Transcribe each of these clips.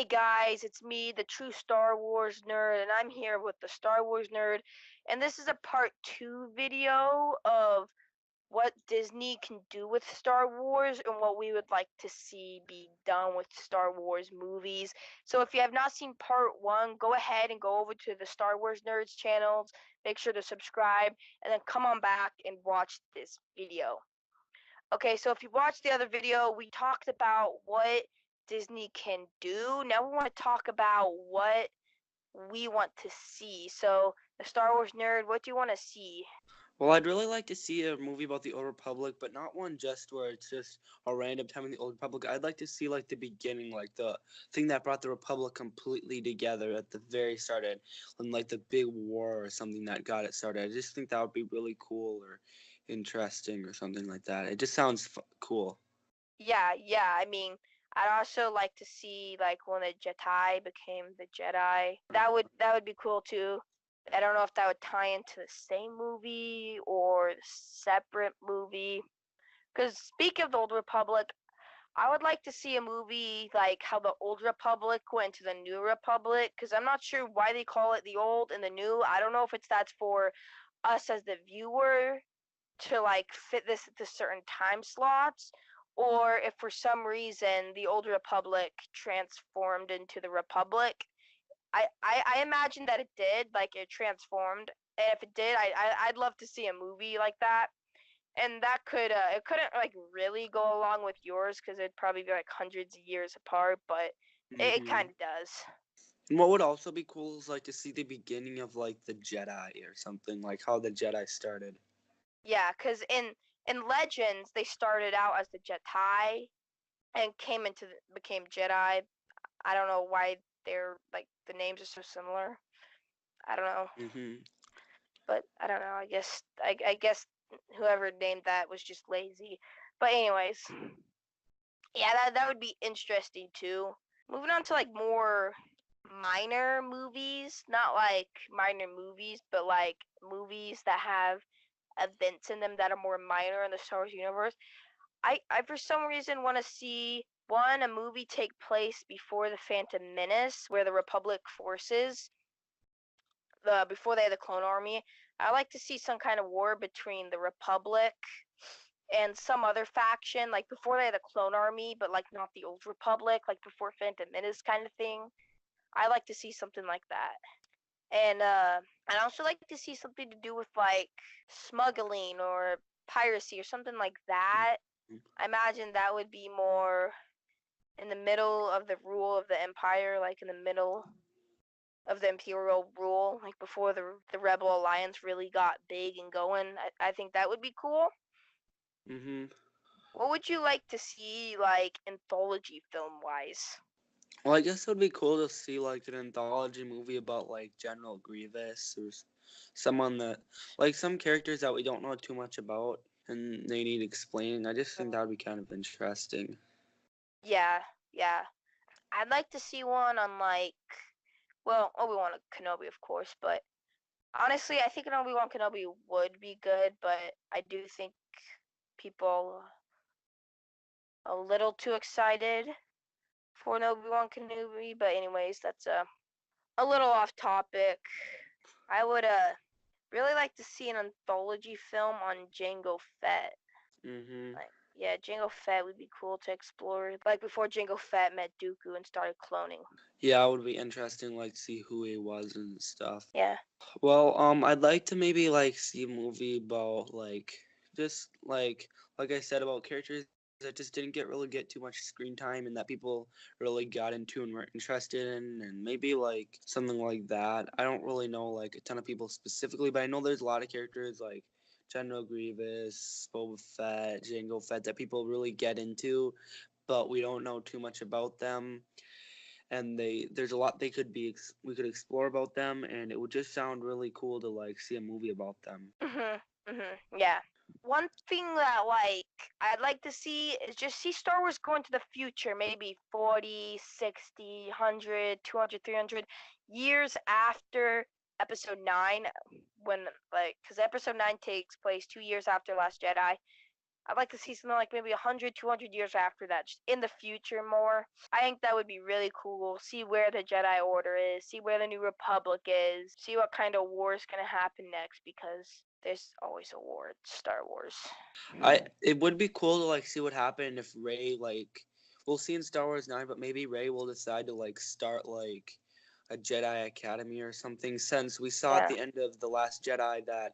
guys, it's me, the true Star Wars nerd, and I'm here with the Star Wars nerd, and this is a part 2 video of what Disney can do with Star Wars and what we would like to see be done with Star Wars movies. So if you have not seen part 1, go ahead and go over to the Star Wars Nerds channels, make sure to subscribe, and then come on back and watch this video. Okay, so if you watched the other video, we talked about what Disney can do. Now we want to talk about what we want to see. So, the Star Wars nerd, what do you want to see? Well, I'd really like to see a movie about the Old Republic, but not one just where it's just a random time in the Old Republic. I'd like to see like the beginning, like the thing that brought the Republic completely together at the very start, and like the big war or something that got it started. I just think that would be really cool or interesting or something like that. It just sounds cool. Yeah, I mean, I'd also like to see like when the Jedi became the Jedi. That would be cool too. I don't know if that would tie into the same movie or the separate movie. Because speaking of the Old Republic, I would like to see a movie like how the Old Republic went to the New Republic, because I'm not sure why they call it the Old and the New. I don't know if that's for us as the viewer to like fit this into certain time slots, or if for some reason the Old Republic transformed into the Republic. I imagine that it did, like it transformed. And if it did, I'd love to see a movie like that, and that could it couldn't like really go along with yours because it'd probably be like hundreds of years apart, but it kind Hmm. of does. And what would also be cool is like to see the beginning of like the Jedi or something, like how the Jedi started. Yeah, because in Legends they started out as the Jedi and became Jedi. I don't know why they're like the names are so similar. I don't know, Hmm. but I don't know. I guess whoever named that was just lazy. But anyways, yeah, that would be interesting too. Moving on to like more minor movies, not like minor movies, but like movies that have events in them that are more minor in the Star Wars universe. I for some reason want to see a movie take place before the Phantom Menace, where the Republic forces before they had the Clone Army. I like to see some kind of war between the Republic and some other faction, like before they had the Clone Army, but like not the Old Republic, like before Phantom Menace kind of thing. I like to see something like that. And I'd also like to see something to do with like smuggling or piracy or something like that. I imagine that would be more in the middle of the rule of the Empire, like in the middle of the Imperial rule, like before the Rebel Alliance really got big and going. I think that would be cool. Hmm. What would you like to see, like anthology film wise? Well, I guess it would be cool to see like an anthology movie about like General Grievous or someone that like some characters that we don't know too much about and they need explaining. I just think that would be kind of interesting. Yeah, yeah. I'd like to see one on like, well, Obi-Wan Kenobi, of course, but honestly, I think an Obi-Wan Kenobi would be good, but I do think people a little too excited for an Obi-Wan Kenobi. But anyways, that's a little off topic. I would really like to see an anthology film on Jango Fett. Hmm. Like, yeah, Jango Fett would be cool to explore. Like before Jango Fett met Dooku and started cloning. Yeah, it would be interesting like to see who he was and stuff. Yeah. Well, I'd like to maybe like see a movie about like just like I said about characters that just didn't get too much screen time and that people really got into and were interested in, and maybe like something like that. I don't really know like a ton of people specifically, but I know there's a lot of characters like General Grievous, Boba Fett, Jango Fett that people really get into, but we don't know too much about them, and there's a lot they could be we could explore about them, and it would just sound really cool to like see a movie about them. Yeah. One thing that like I'd like to see is just see Star Wars go into the future, maybe 40, 60, 100, 200, 300 years after episode 9, when like cuz episode 9 takes place 2 years after Last Jedi. I'd like to see something like maybe 100, 200 years after that, just in the future more. I think that would be really cool. See where the Jedi Order is, see where the New Republic is, see what kind of war is going to happen next, because there's always a war. It's Star Wars. It would be cool to like see what happened if Rey like we'll see in Star Wars 9, but maybe Rey will decide to like start like a Jedi Academy or something. Since we saw at Yeah. the end of The Last Jedi that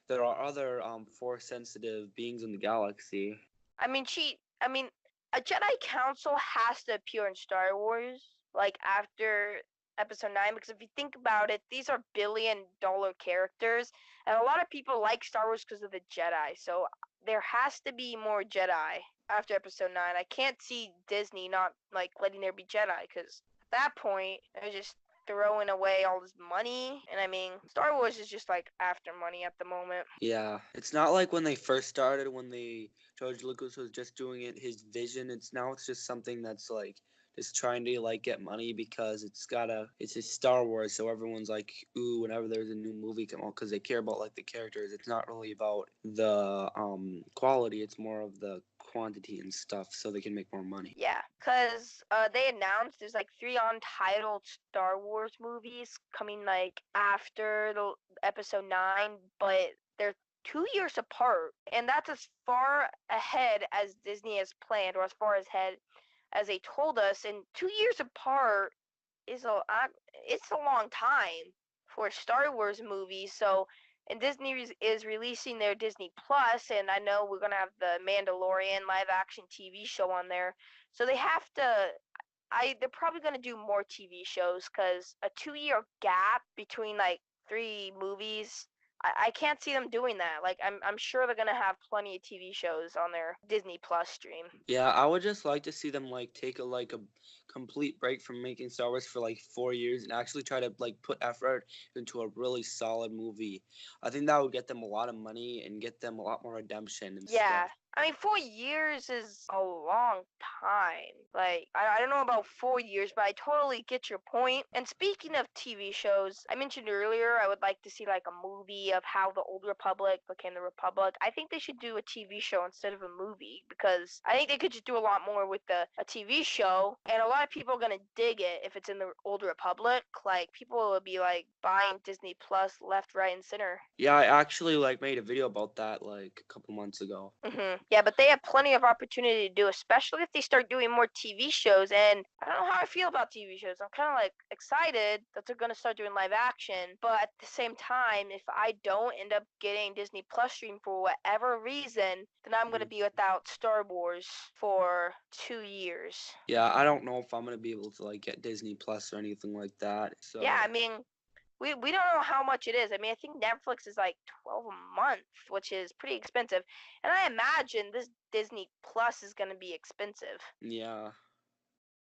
there are other Force sensitive beings in the galaxy. I mean, a Jedi Council has to appear in Star Wars, like after Episode 9, because if you think about it, these are billion-dollar characters, and a lot of people like Star Wars because of the Jedi. So there has to be more Jedi after Episode 9. I can't see Disney not like letting there be Jedi, because at that point they're just throwing away all this money, and I mean, Star Wars is just like after money at the moment. Yeah, it's not like when they first started when George Lucas was just doing it his vision. It's just something that's like just trying to like get money because it's a Star Wars, so everyone's like ooh whenever there's a new movie come out because they care about like the characters. It's not really about the quality. It's more of the quantity and stuff, so they can make more money. Yeah, because they announced there's like 3 untitled Star Wars movies coming like after the Episode 9, but they're 2 years apart, and that's as far ahead as Disney has planned, or as far ahead as they told us. And 2 years apart is it's a long time for a Star Wars movie. So, and Disney is releasing their Disney Plus, and I know we're gonna have the Mandalorian live action TV show on there. So they have to. They're probably gonna do more TV shows because a 2 year gap between like 3 movies. I can't see them doing that. Like I'm sure they're gonna have plenty of TV shows on their Disney Plus stream. Yeah, I would just like to see them like take a complete break from making Star Wars for like 4 years and actually try to like put effort into a really solid movie. I think that would get them a lot of money and get them a lot more redemption and Yeah. stuff. I mean, 4 years is a long time. Like, I don't know about 4 years, but I totally get your point. And speaking of TV shows, I mentioned earlier I would like to see like a movie of how the Old Republic became the Republic. I think they should do a TV show instead of a movie because I think they could just do a lot more with a TV show, and a lot of people are gonna dig it if it's in the Old Republic. Like, people will be like buying Disney Plus left, right, and center. Yeah, I actually like made a video about that like a couple months ago. Yeah, but they have plenty of opportunity to do, especially if they start doing more TV shows. And I don't know how I feel about TV shows. I'm kind of like excited that they're gonna start doing live action, but at the same time, if I don't end up getting Disney Plus stream for whatever reason, then I'm gonna Mhm. be without Star Wars for 2 years. Yeah, I don't know if I'm gonna be able to like get Disney Plus or anything like that. Yeah, I So mean, we don't know how much it is. I mean, I think Netflix is like 12 a month, which is pretty expensive. And I imagine this Disney Plus is going to be expensive. yeah.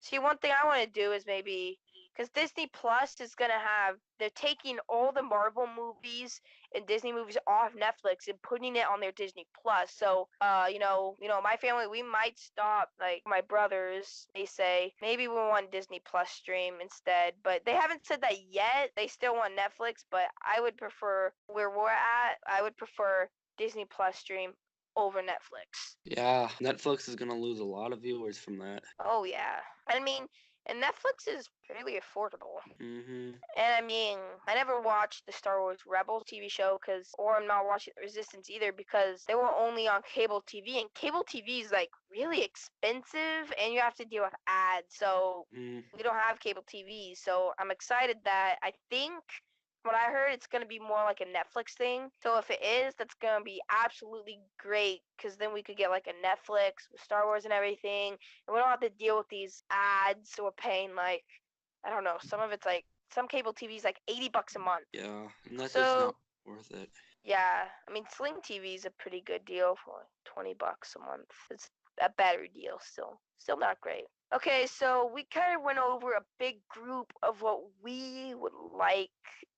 See, one thing I want to do is maybe because Disney Plus is gonna have they're taking all the Marvel movies and Disney movies off Netflix and putting it on their Disney Plus. So, my family, we might stop. Like my brothers, they say maybe we want Disney Plus stream instead, but they haven't said that yet. They still want Netflix, but I would prefer where we're at. I would prefer Disney Plus stream over Netflix. Yeah, Netflix is gonna lose a lot of viewers from that. Oh yeah. I mean, and Netflix is fairly affordable. Mhm. And I mean, I never watched the Star Wars Rebels TV show or I'm not watching Resistance either because they were only on cable TV, and cable TV is like really expensive, and you have to deal with ads. So Mm. we don't have cable TV. So I'm excited that I think what I heard it's gonna be more like a Netflix thing. So if it is, that's gonna be absolutely great because then we could get like a Netflix with Star Wars and everything, and we don't have to deal with these ads. So we're paying like I don't know. Some of it's like some cable TV is like $80 a month. Yeah, and that's just So not worth it. yeah, I mean Sling TV is a pretty good deal for like $20 a month. It's a better deal still. Still not great. Okay, so we kind of went over a big group of what we would like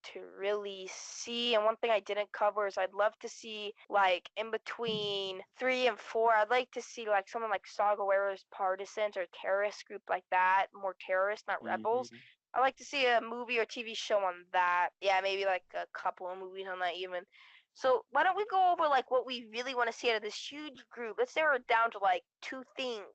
to really see. And one thing I didn't cover is I'd love to see like in between 3 and 4. I'd like to see like someone like Saw Gerrera's Partisans or terrorist group like that, more terrorists, not rebels. Mhm. I'd like to see a movie or TV show on that. Yeah, maybe like a couple of movies on that even. So why don't we go over like what we really want to see out of this huge group? Let's narrow it down to like two things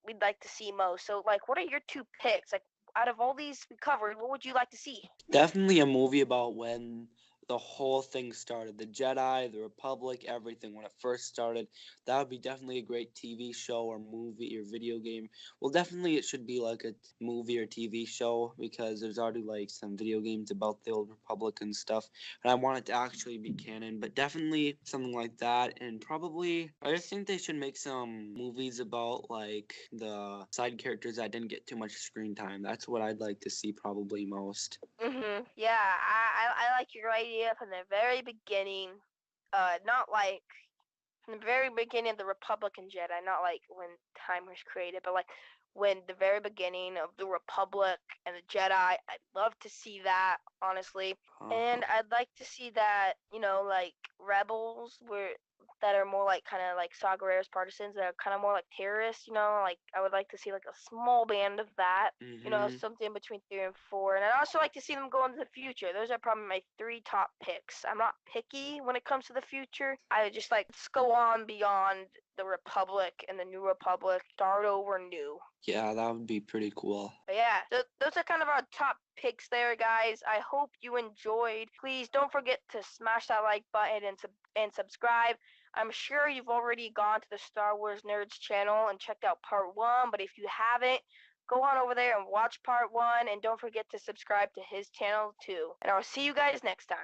we'd like to see most. So like, what are your two picks? Like out of all these we covered, what would you like to see? Definitely a movie about when the whole thing started. The Jedi, the Republic, everything when it first started. That would be definitely a great TV show or movie or video game. Well, definitely it should be like a movie or TV show because there's already like some video games about the old Republic and stuff. And I want it to actually be canon, but definitely something like that. And probably, I just think they should make some movies about like the side characters that didn't get too much screen time. That's what I'd like to see probably most. Yeah, I like your idea from the very beginning. Not like from the very beginning of the Republican Jedi, not like when timers created, but like when the very beginning of the Republic and the Jedi. I'd love to see that, honestly. Uh-huh. And I'd like to see that, like rebels were that are more like kind of like Saw Gerrera's partisans that are kind of more like terrorists, like I would like to see like a small band of that, Mhm. something between 3 and 4. And I'd also like to see them go into the future. Those are probably my three top picks. I'm not picky when it comes to the future. I would just like let's go on beyond the Republic and the New Republic, start over new. Yeah, that would be pretty cool. But yeah, those are kind of our top picks there, guys. I hope you enjoyed. Please don't forget to smash that like button and subscribe. I'm sure you've already gone to the Star Wars Nerds channel and checked out part 1, but if you haven't, go on over there and watch part 1, and don't forget to subscribe to his channel too. And I'll see you guys next time.